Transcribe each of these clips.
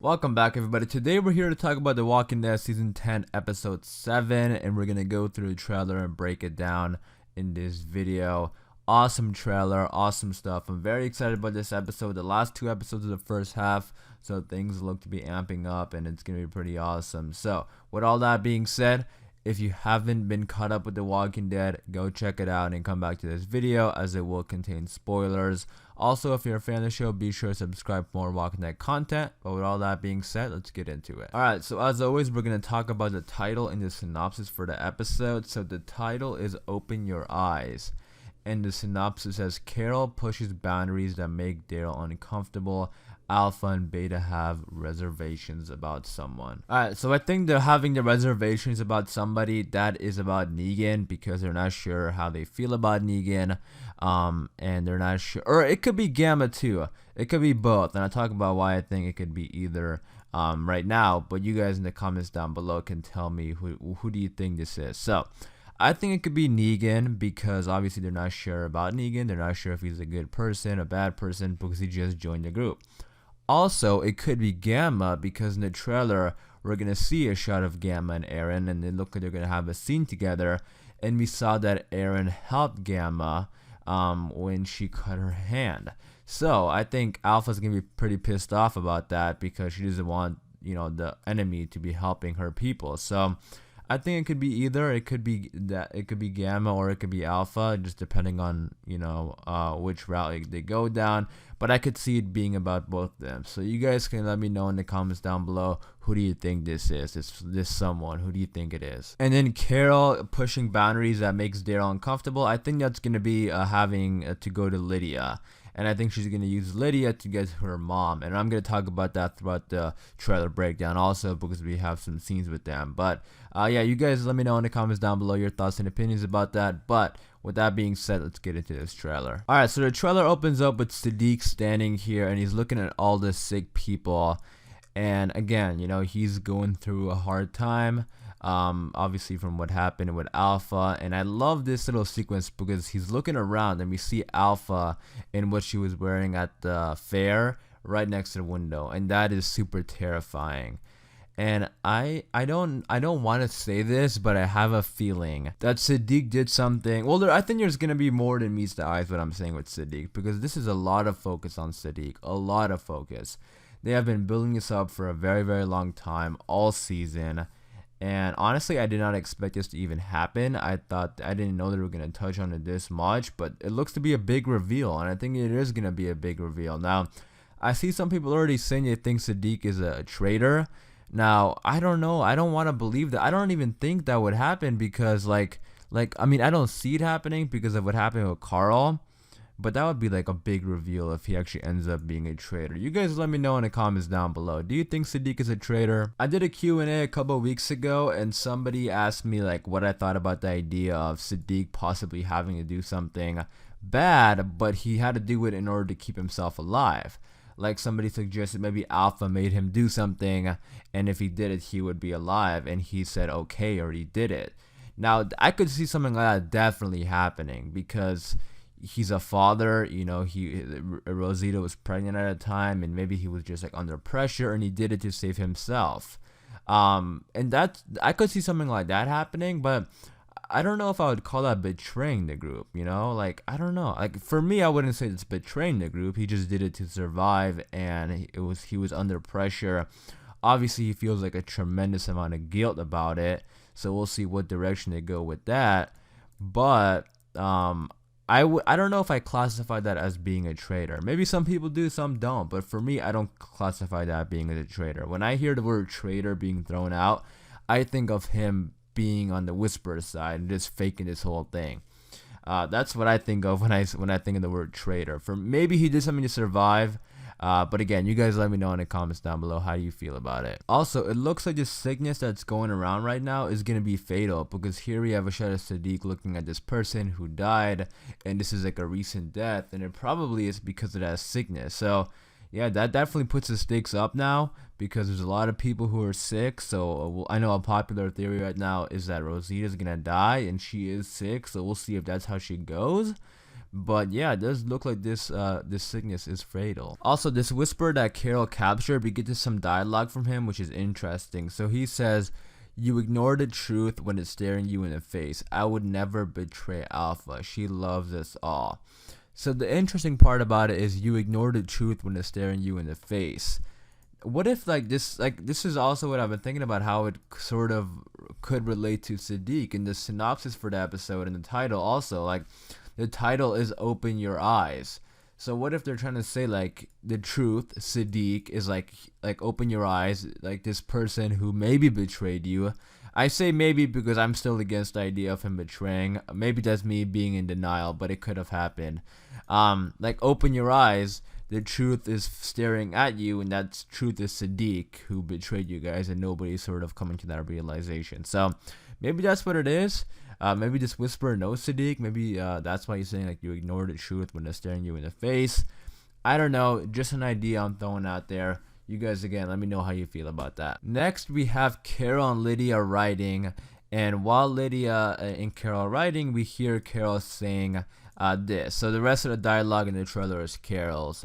Welcome back, everybody. Today we're here to talk about The Walking Dead Season 10, Episode 7, and we're going to go through the trailer and break it down in this video. Awesome trailer, awesome stuff. I'm very excited about this episode. The last two episodes of the first half, so things look to be amping up, and it's going to be pretty awesome. So, with all that being said, if you haven't been caught up with The Walking Dead, go check it out and come back to this video as it will contain spoilers. Also, if you're a fan of the show, be sure to subscribe for more Walking Dead content. But with all that being said, let's get into it. Alright, so as always, we're going to talk about the title and the synopsis for the episode. So the title is Open Your Eyes. And the synopsis says, Carol pushes boundaries that make Daryl uncomfortable. Alpha and Beta have reservations about someone. Alright, so I think they're having the reservations about somebody that is about Negan because they're not sure how they feel about Negan. And they're not sure, or it could be Gamma too. It could be both, and I'll talk about why I think it could be either right now. But you guys in the comments down below can tell me who do you think this is. So I think it could be Negan because obviously they're not sure about Negan. They're not sure if he's a good person, a bad person, because he just joined the group. Also, it could be Gamma because in the trailer we're gonna see a shot of Gamma and Aaron, and they look like they're gonna have a scene together. And we saw that Aaron helped Gamma when she cut her hand. So I think Alpha's gonna be pretty pissed off about that because she doesn't want the enemy to be helping her people. So I think it could be either. It could be that it could be Gamma or it could be Alpha, just depending on which route they go down. But I could see it being about both of them. So you guys can let me know in the comments down below, who do you think this is? This someone? Who do you think it is? And then Carol pushing boundaries that makes Daryl uncomfortable. I think that's gonna be having to go to Lydia. And I think she's going to use Lydia to get her mom. And I'm going to talk about that throughout the trailer breakdown also because we have some scenes with them. But yeah, you guys let me know in the comments down below your thoughts and opinions about that. But with that being said, let's get into this trailer. Alright, so the trailer opens up with Siddiq standing here and he's looking at all the sick people. And again, he's going through a hard time. Obviously from what happened with Alpha, and I love this little sequence because he's looking around and we see Alpha in what she was wearing at the fair right next to the window, and that is super terrifying. And I don't want to say this, but I have a feeling that Siddiq did something. Well, I think there's gonna be more than meets the eyes what I'm saying with Siddiq, because this is a lot of focus on Siddiq, a lot of focus. They have been building this up for a very, very long time, all season. And honestly, I did not expect this to even happen. I didn't know they were going to touch on it this much, but it looks to be a big reveal, and I think it is going to be a big reveal. Now, I see some people already saying they think Siddiq is a traitor. Now, I don't know. I don't want to believe that. I don't even think that would happen because, I mean, I don't see it happening because of what happened with Carl. But that would be like a big reveal if he actually ends up being a traitor. You guys let me know in the comments down below. Do you think Siddiq is a traitor? I did a Q&A a couple of weeks ago and somebody asked me like what I thought about the idea of Siddiq possibly having to do something bad, but he had to do it in order to keep himself alive. Like somebody suggested maybe Alpha made him do something, and if he did it, he would be alive, and he said okay, or he did it. Now, I could see something like that definitely happening because he's a father, Rosita was pregnant at a time, and maybe he was just like under pressure and he did it to save himself. And I could see something like that happening, but I don't know if I would call that betraying the group, like I don't know. Like for me, I wouldn't say it's betraying the group. He just did it to survive, and he was under pressure. Obviously, he feels like a tremendous amount of guilt about it, so we'll see what direction they go with that. But I don't know if I classify that as being a traitor. Maybe some people do, some don't. But for me, I don't classify that being a traitor. When I hear the word traitor being thrown out, I think of him being on the Whisperer side and just faking this whole thing. That's what I think of when I think of the word traitor. For maybe he did something to survive. But again, you guys let me know in the comments down below how you feel about it. Also, it looks like the sickness that's going around right now is going to be fatal because here we have a shot of Siddiq looking at this person who died, and this is like a recent death, and it probably is because of that sickness. So yeah, that definitely puts the stakes up now because there's a lot of people who are sick. So I know a popular theory right now is that Rosita's going to die, and she is sick, so we'll see if that's how she goes. But yeah, it does look like this sickness is fatal. Also, this whisper that Carol captured, we get to some dialogue from him, which is interesting. So he says, "You ignore the truth when it's staring you in the face. I would never betray Alpha. She loves us all." So the interesting part about it is you ignore the truth when it's staring you in the face. What if this is also what I've been thinking about, how it sort of could relate to Siddiq in the synopsis for the episode and the title also. Like, the title is "Open Your Eyes." So what if they're trying to say like the truth, Siddiq, is like open your eyes, like this person who maybe betrayed you. I say maybe because I'm still against the idea of him betraying. Maybe that's me being in denial, but it could have happened. Like, open your eyes, the truth is staring at you, and that truth is Siddiq, who betrayed you guys, and nobody's sort of coming to that realization. So maybe that's what it is. Maybe this whisper knows Siddiq. Maybe that's why he's saying like you ignore the truth when they're staring you in the face. I don't know. Just an idea I'm throwing out there. You guys, again, let me know how you feel about that. Next, we have Carol and Lydia writing. And while Lydia and Carol are writing, we hear Carol saying this. So the rest of the dialogue in the trailer is Carol's.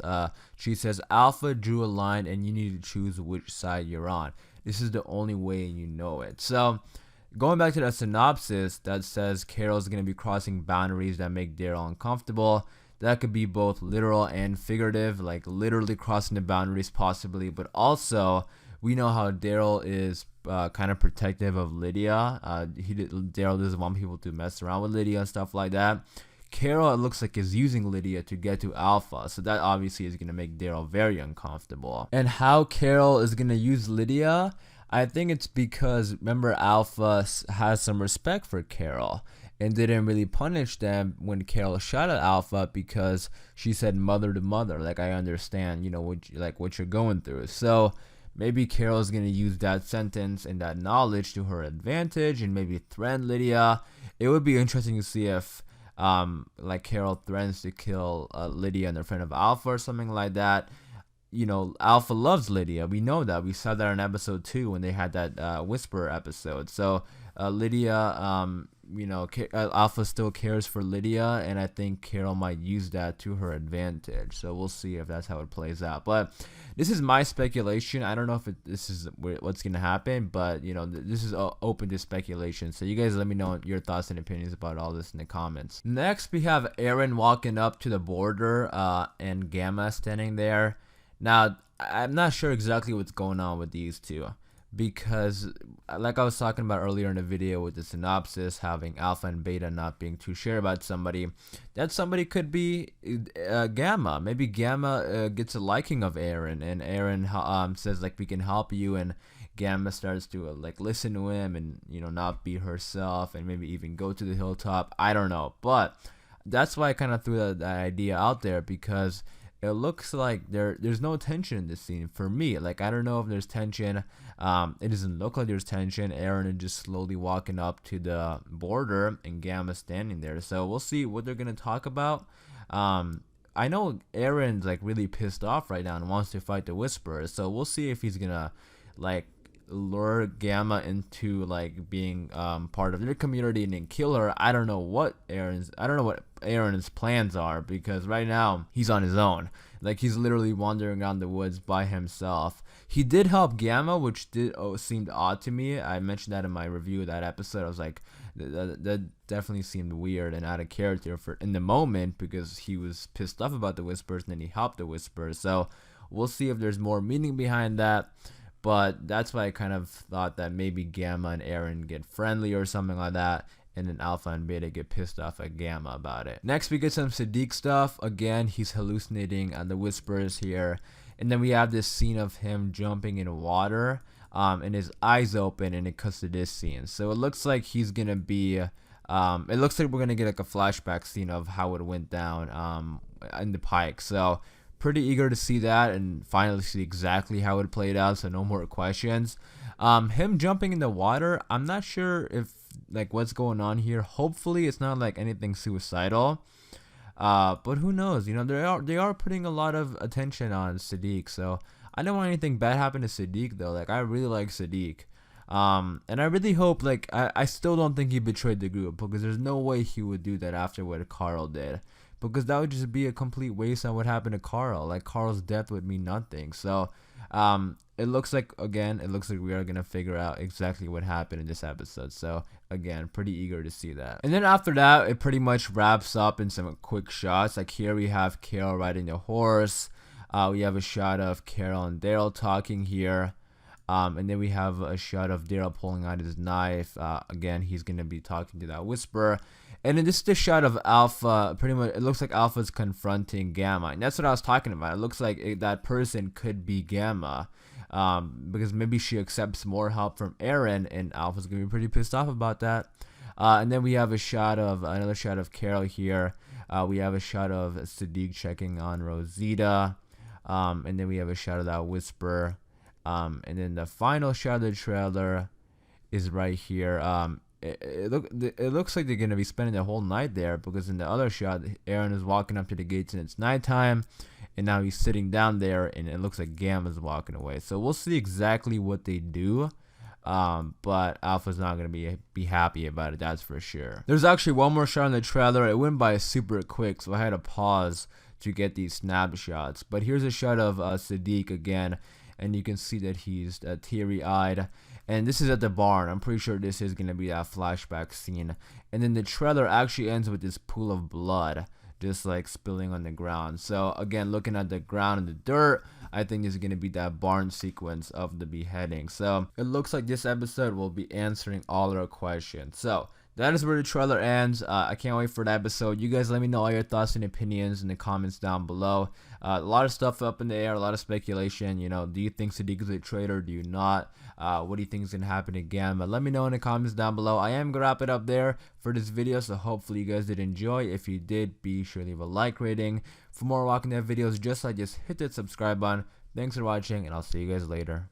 She says, "Alpha drew a line and you need to choose which side you're on. This is the only way you know it." So going back to the synopsis that says Carol's going to be crossing boundaries that make Daryl uncomfortable. That could be both literal and figurative, like literally crossing the boundaries possibly, but also we know how Daryl is kind of protective of Lydia. Daryl doesn't want people to mess around with Lydia and stuff like that. Carol, it looks like, is using Lydia to get to Alpha, so that obviously is going to make Daryl very uncomfortable. And how Carol is going to use Lydia, I think it's because, remember, Alpha has some respect for Carol and didn't really punish them when Carol shot at Alpha because she said mother to mother, like, I understand, you know, what you're going through. So maybe Carol's going to use that sentence and that knowledge to her advantage and maybe threaten Lydia. It would be interesting to see if like Carol threatens to kill Lydia in front of Alpha or something like that. You know, Alpha loves Lydia. We know that. We saw that in episode 2 when they had that Whisper episode. So Lydia, you know, Alpha still cares for Lydia, and I think Carol might use that to her advantage. So we'll see if that's how it plays out. But this is my speculation. I don't know if this is what's going to happen, but, you know, this is open to speculation. So you guys let me know your thoughts and opinions about all this in the comments. Next, we have Aaron walking up to the border and Gamma standing there. Now, I'm not sure exactly what's going on with these two, because like I was talking about earlier in the video with the synopsis, having Alpha and Beta not being too sure about somebody, that somebody could be Gamma. Maybe Gamma gets a liking of Aaron, and Aaron says like, we can help you, and Gamma starts to like listen to him and, you know, not be herself and maybe even go to the hilltop. I don't know, but that's why I kind of threw that idea out there, because it looks like there's no tension in this scene for me. Like, I don't know if there's tension. It doesn't look like there's tension. Aaron is just slowly walking up to the border and Gamma standing there. So we'll see what they're gonna talk about. I know Aaron's like really pissed off right now and wants to fight the Whisperers. So we'll see if he's gonna like lure Gamma into like being part of their community and then kill her. I don't know what Aaron's plans are, because right now he's on his own. Like, he's literally wandering around the woods by himself. He did help Gamma, which seemed odd to me. I mentioned that in my review of that episode. I was like, that definitely seemed weird and out of character for in the moment, because he was pissed off about the Whispers and then he helped the Whispers. So we'll see if there's more meaning behind that. But that's why I kind of thought that maybe Gamma and Aaron get friendly or something like that, and then Alpha and Beta get pissed off at Gamma about it. Next, we get some Siddiq stuff. Again, he's hallucinating the Whispers here. And then we have this scene of him jumping in water, and his eyes open, and it cuts to this scene. So it looks like he's going to be... it looks like we're going to get like a flashback scene of how it went down in the Pike. So pretty eager to see that and finally see exactly how it played out, so no more questions. Him jumping in the water, I'm not sure if like what's going on here. Hopefully it's not like anything suicidal, but who knows, you know, they are putting a lot of attention on Siddiq, so I don't want anything bad happen to Siddiq though. Like, I really like Siddiq, and I really hope, like, I still don't think he betrayed the group, because there's no way he would do that after what Carl did. because that would just be a complete waste on what happened to Carl. Like, Carl's death would mean nothing. So it looks like, again, we are gonna figure out exactly what happened in this episode. So again, pretty eager to see that. And then after that, it pretty much wraps up in some quick shots. Like, here we have Carol riding the horse. We have a shot of Carol and Daryl talking here. And then we have a shot of Daryl pulling out his knife. Again, he's going to be talking to that whisperer. And then this is the shot of Alpha. Pretty much, it looks like Alpha's confronting Gamma. And that's what I was talking about. It looks like that person could be Gamma. Because maybe she accepts more help from Aaron, and Alpha's going to be pretty pissed off about that. And then we have another shot of Carol here. We have a shot of Siddiq checking on Rosita. And then we have a shot of that whisperer. And then the final shot of the trailer is right here. It looks like they're gonna be spending the whole night there, because in the other shot, Aaron is walking up to the gates and it's nighttime, and now he's sitting down there, and it looks like Gamma's walking away. So we'll see exactly what they do. But Alpha's not gonna be happy about it, that's for sure. There's actually one more shot in the trailer. It went by super quick, so I had to pause to get these snapshots. But here's a shot of Siddiq again, and you can see that he's teary-eyed, and this is at the barn. I'm pretty sure this is gonna be that flashback scene. And then the trailer actually ends with this pool of blood just like spilling on the ground. So again, looking at the ground and the dirt, I think this is gonna be that barn sequence of the beheading. So it looks like this episode will be answering all our questions. So that is where the trailer ends. I can't wait for the episode. You guys let me know all your thoughts and opinions in the comments down below. A lot of stuff up in the air, a lot of speculation. You know, do you think Siddiq is a traitor? Do you not? What do you think is going to happen again? But let me know in the comments down below. I am going to wrap it up there for this video, so hopefully you guys did enjoy. If you did, be sure to leave a like rating. For more Walking Dead videos just like this, hit that subscribe button. Thanks for watching, and I'll see you guys later.